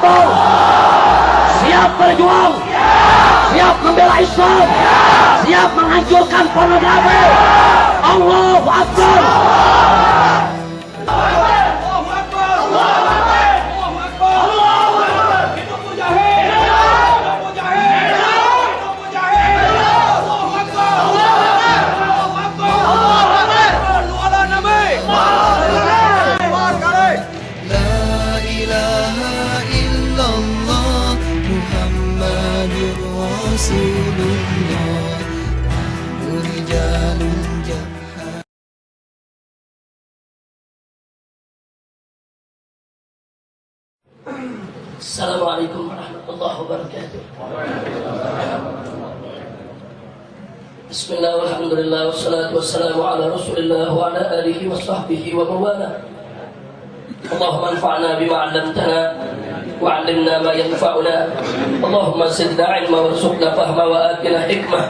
Akbar. Siap berjuang, siap membela Islam, siap menghancurkan pornografi. Allahu Akbar. Assalamualaikum warahmatullahi wabarakatuh. Bismillah, walhamdulillah, wassalatu wassalamu ala rasulillah wa ala alihi wa sahbihi wa mawala. Allahumma anfa'na bima 'allamtana wa 'allimna ma yanfa'una. Allahumma zidna 'ilma warzuqna fahma wa atina hikmah.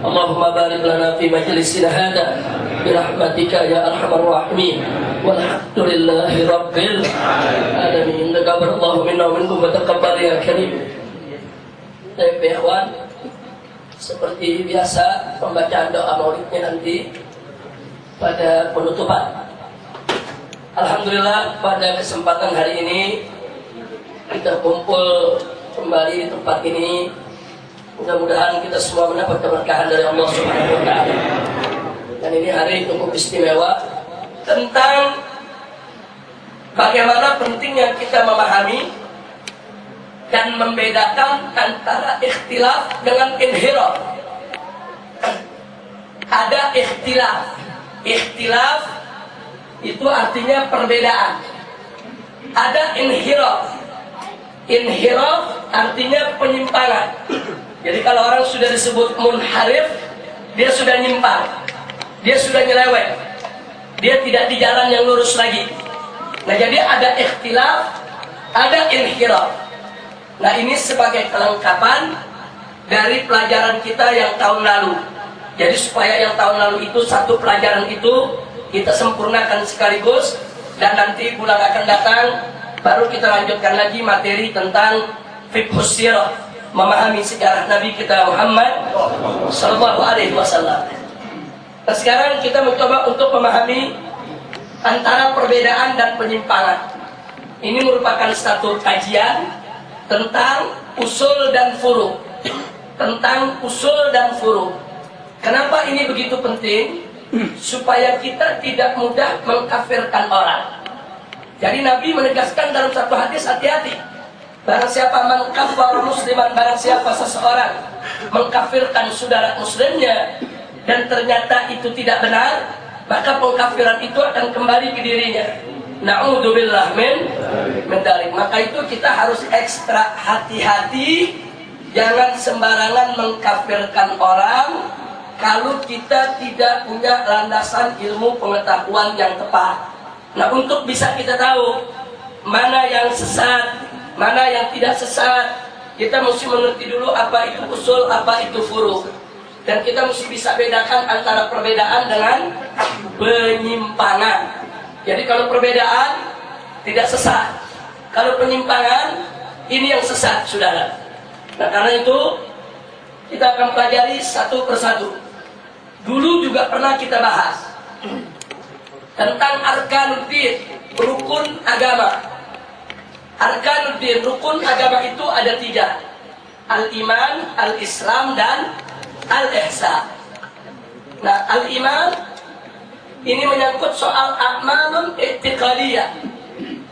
Allahumma barik lana fi majlisina hada birahmatika ya arhamar rahimin. Walhamdulillahi rabbil alamin. Taqabbalallahu minna wa minkum wa taqabbal ya karim. Ikhwan, seperti biasa pembacaan doa maulidnya nanti pada penutupan. Alhamdulillah pada kesempatan hari ini kita kumpul kembali di tempat ini. Mudah-mudahan kita semua mendapat keberkahan dari Allah Subhanahu wa taala. Dan ini hari cukup istimewa tentang bagaimana pentingnya kita memahami dan membedakan antara ikhtilaf dengan inhiraf. Ada ikhtilaf. Ikhtilaf itu artinya perbedaan. Ada inhiraf. Inhiraf artinya penyimpangan. Jadi kalau orang sudah disebut munharif, dia sudah nyimpang, dia sudah nyeleweng, dia tidak di jalan yang lurus lagi. Nah, jadi ada ikhtilaf, ada inhiraf. Nah, ini sebagai kelengkapan dari pelajaran kita yang tahun lalu. Jadi supaya yang tahun lalu itu satu pelajaran itu kita sempurnakan sekaligus, dan nanti bulan akan datang baru kita lanjutkan lagi materi tentang fiqhus sirah, memahami sejarah Nabi kita Muhammad sallallahu alaihi wasallam. Nah, sekarang kita mencoba untuk memahami antara perbedaan dan penyimpangan. Ini merupakan satu kajian tentang usul dan furu. Tentang usul dan furu. Kenapa ini begitu penting? Supaya kita tidak mudah mengkafirkan orang. Jadi Nabi menegaskan dalam satu hadis, hati-hati. Barang siapa mengkafir musliman, barang siapa seseorang mengkafirkan saudara muslimnya dan ternyata itu tidak benar, maka pengkafiran itu akan kembali ke dirinya. Na'udzubillah min dzalik. Maka itu kita harus ekstra hati-hati, jangan sembarangan mengkafirkan orang kalau kita tidak punya landasan ilmu pengetahuan yang tepat. Nah, untuk bisa kita tahu mana yang sesat, mana yang tidak sesat, kita mesti mengerti dulu apa itu usul, apa itu furu. Dan kita mesti bisa bedakan antara perbedaan dengan penyimpangan. Jadi kalau perbedaan tidak sesat, kalau penyimpangan ini yang sesat, saudara. Nah, karena itu kita akan pelajari satu persatu. Dulu juga pernah kita bahas tentang arkanuddin, rukun agama. Arkanuddin, rukun agama itu ada 3. Al-iman, al-islam, dan al-ihsan. Nah, al-iman ini menyangkut soal a'malun i'tiqadiyah.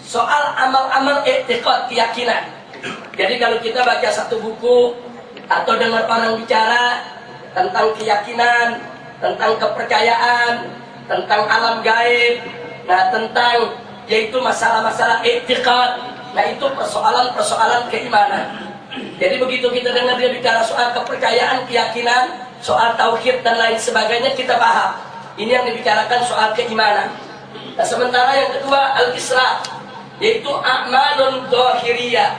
Soal amal-amal i'tiqad, keyakinan. Jadi kalau kita baca satu buku atau dengar orang bicara tentang keyakinan, tentang kepercayaan, tentang alam gaib, nah tentang yaitu masalah-masalah i'tiqad, nah itu persoalan-persoalan keimanan. Jadi begitu kita dengar dia bicara soal kepercayaan, keyakinan, soal tauhid dan lain sebagainya, kita paham ini yang dibicarakan soal keimanan. Nah, sementara yang kedua al-islam, yaitu a'malun zahiriyah.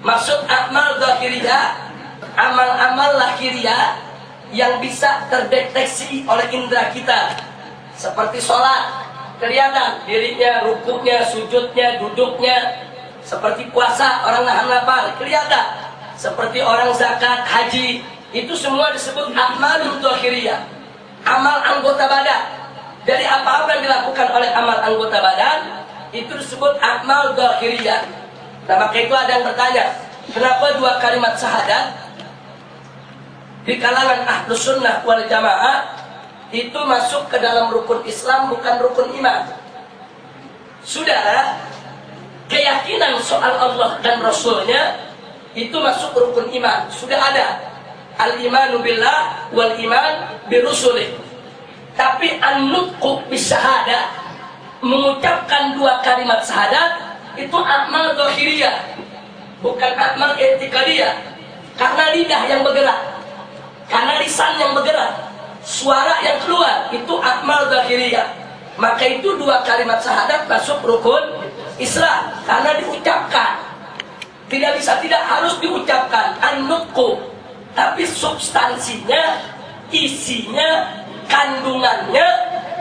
Maksud amal zahiriyah, amal-amal lahiriah yang bisa terdeteksi oleh indera kita, seperti sholat, kelihatan dirinya, rukuknya, sujudnya, duduknya, Seperti puasa, orang nahan lapar, kelihatan. Seperti orang zakat, haji, itu semua disebut amalun zahiriyah, amal anggota badan. Dari apa-apa yang dilakukan oleh amal anggota badan, itu disebut amal zahiriyah. Nah, maka itu ada yang bertanya, kenapa dua kalimat syahadat di kalangan ahlus sunnah wal jamaah itu masuk ke dalam rukun Islam, bukan rukun iman? Saudara, keyakinan soal Allah dan Rasulnya itu masuk rukun iman. Sudah ada al-imanu billah wal iman birusulih. Tapi an-nutqu bisyahadah, mengucapkan dua kalimat syahadat, itu amal zahiriyah, bukan amal i'tiqadiyah. Karena lidah yang bergerak, karena lisan yang bergerak, suara yang keluar, itu amal zahiriyah. Maka itu dua kalimat syahadat masuk rukun Islam, karena diucapkan. Tidak bisa, tidak harus diucapkan an-nutqu, tapi substansinya, isinya, kandungannya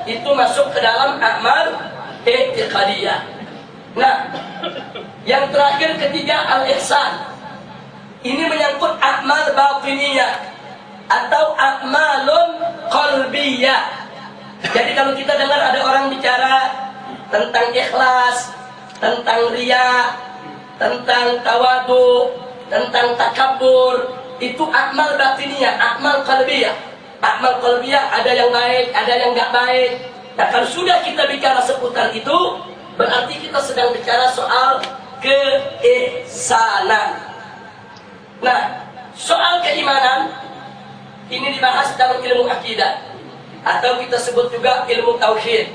itu masuk ke dalam amal i'tiqadiyah. Nah, yang terakhir ketiga al-ihsan. Ini menyangkut amal batiniyah atau amalun qalbiyah. Jadi kalau kita dengar ada orang bicara tentang ikhlas, tentang riya, tentang tawadu, tentang takabur, itu amal batiniyah, amal qalbiyah. Amal qalbiyah ada yang baik, ada yang enggak baik. Nah, kalau sudah kita bicara seputar itu, berarti kita sedang bicara soal keihsanan. Nah, soal keimanan ini dibahas dalam ilmu akidah, atau kita sebut juga ilmu tauhid.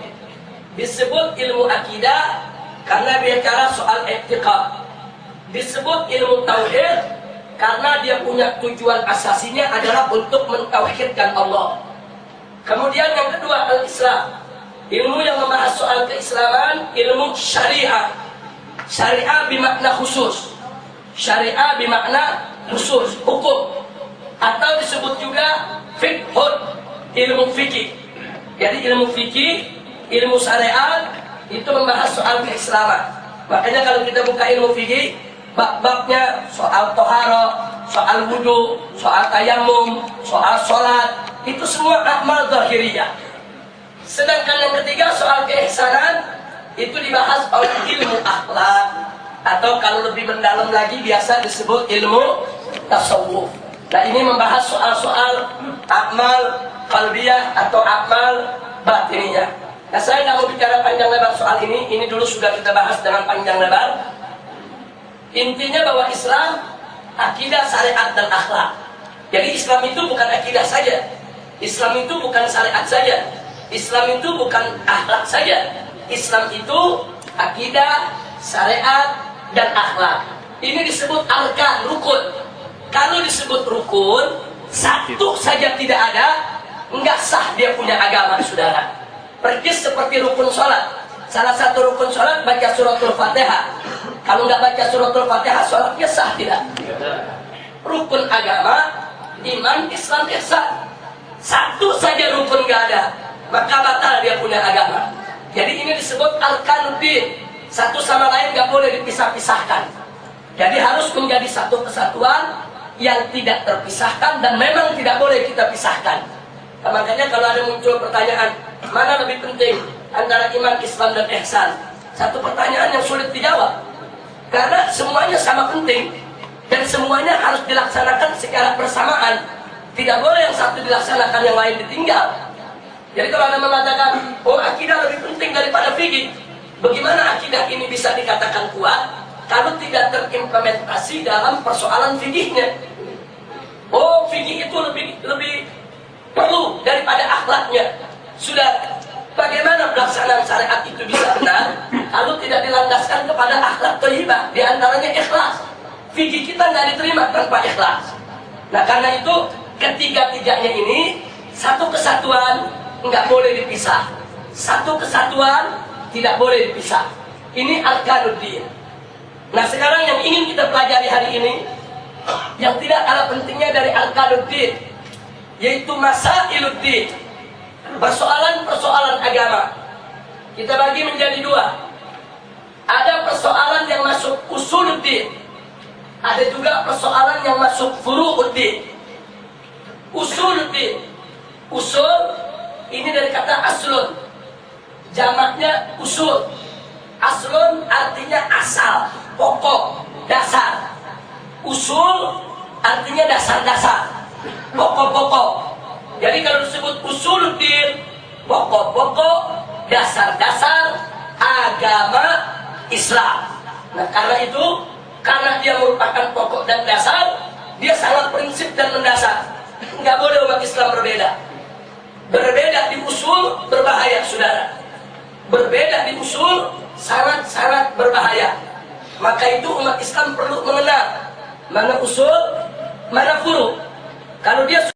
Disebut ilmu akidah karena bicara soal i'tiqad. Disebut ilmu tauhid karena dia punya tujuan asasinya adalah untuk mentauhidkan Allah. Kemudian yang kedua al-Islam, ilmu yang membahas soal keislaman, ilmu syariah. Syariah bermakna khusus, syariah bermakna khusus, hukum, atau disebut juga fiqhun, ilmu fikih. Jadi ilmu fikih, ilmu syariat itu membahas soal keislaman. Makanya kalau kita buka ilmu fikih, bab-babnya soal tohara, soal wudu, soal tayamum, soal sholat, itu semua amal zahiriyah. Sedangkan yang ketiga soal keihsanan, itu dibahas oleh ilmu akhlak, atau kalau lebih mendalam lagi biasa disebut ilmu tasawuf. Nah, ini membahas soal-soal amal qalbiyah atau amal batiniyah. Nah, saya nggak mau bicara panjang lebar soal ini dulu sudah kita bahas dengan panjang lebar. Intinya bahwa Islam akidah, syariat, dan akhlak. Jadi Islam itu bukan akidah saja, Islam itu bukan syariat saja, Islam itu bukan akhlak saja. Islam itu akidah, syariat, dan akhlak. Ini disebut arkan, rukun. Kalau disebut rukun, satu saja tidak ada, enggak sah dia punya agama, saudara. Persis seperti rukun sholat. Salah satu rukun sholat baca suratul Fatihah. Kalau nggak baca suratul Fatihah, sholatnya sah tidak? Rukun agama, iman, Islam, ihsan. Satu saja rukun nggak ada, maka batal dia punya agama. Jadi ini disebut arkanuddin. Satu sama lain nggak boleh dipisah-pisahkan. Jadi harus menjadi satu kesatuan yang tidak terpisahkan dan memang tidak boleh kita pisahkan. Nah, makanya kalau ada muncul pertanyaan, mana lebih penting antara iman, Islam, dan ihsan? Satu pertanyaan yang sulit dijawab. Karena semuanya sama penting dan semuanya harus dilaksanakan secara bersamaan. Tidak boleh yang satu dilaksanakan, yang lain ditinggal. Jadi kalau Anda mengatakan, oh akidah lebih penting daripada fikih, bagaimana akidah ini bisa dikatakan kuat kalau tidak terimplementasi dalam persoalan fikihnya? Oh, fikih itu lebih perlu daripada akhlaknya. Sudah, bagaimana pelaksanaan syariat itu bisa benar kalau tidak dilandaskan kepada akhlak thayyibah, di antaranya ikhlas. Fikih kita nggak diterima tanpa ikhlas. Nah, karena itu ketiga-tiganya ini satu kesatuan, nggak boleh dipisah. Satu kesatuan tidak boleh dipisah. Ini arkanuddin. Nah, sekarang yang ingin kita pelajari hari ini, yang tidak kalah pentingnya dari arkanuddin, yaitu masailuddin, persoalan-persoalan agama. Kita bagi menjadi dua. Ada persoalan yang masuk usuluddin. Ada juga persoalan yang masuk furu'uddin. Usuluddin. Usul ini dari kata aslun. Jamaknya usul. Aslun artinya asal, pokok, dasar. Usul artinya dasar-dasar, pokok-pokok. Jadi kalau disebut usuluddin, pokok-pokok, dasar-dasar agama Islam. Nah karena itu, karena dia merupakan pokok dan dasar, dia sangat prinsip dan mendasar. Nggak boleh umat Islam berbeda. Berbeda di usul berbahaya, saudara. Berbeda di usul sangat-sangat berbahaya. Maka itu umat Islam perlu mengenal mana usul, mana furu. Kalau dia